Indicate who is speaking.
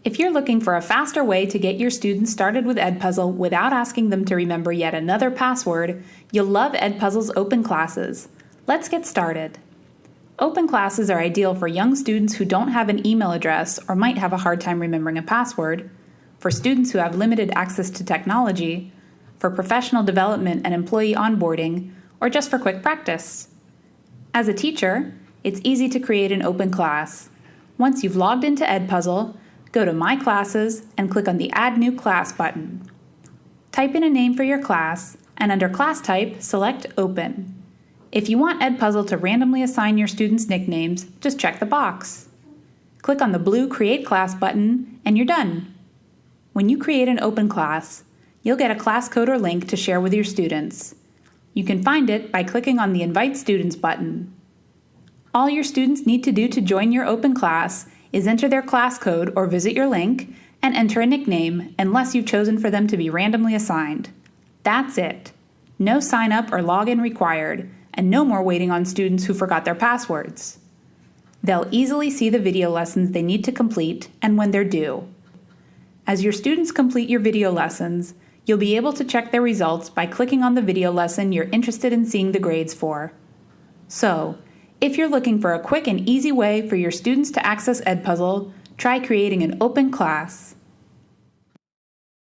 Speaker 1: If you're looking for a faster way to get your students started with Edpuzzle without asking them to remember yet another password, you'll love Edpuzzle's open classes. Let's get started. Open classes are ideal for young students who don't have an email address or might have a hard time remembering a password, for students who have limited access to technology, for professional development and employee onboarding, or just for quick practice. As a teacher, it's easy to create an open class. Once you've logged into Edpuzzle, go to My Classes and click on the Add New Class button. Type in a name for your class, and under Class Type, select Open. If you want Edpuzzle to randomly assign your students nicknames, just check the box. Click on the blue Create Class button, and you're done. When you create an open class, you'll get a class code or link to share with your students. You can find it by clicking on the Invite Students button. All your students need to do to join your open class is enter their class code or visit your link and enter a nickname unless you've chosen for them to be randomly assigned. That's it. No sign up or login required, and no more waiting on students who forgot their passwords. They'll easily see the video lessons they need to complete and when they're due. As your students complete your video lessons, you'll be able to check their results by clicking on the video lesson you're interested in seeing the grades for. So, if you're looking for a quick and easy way for your students to access Edpuzzle, try creating an open class.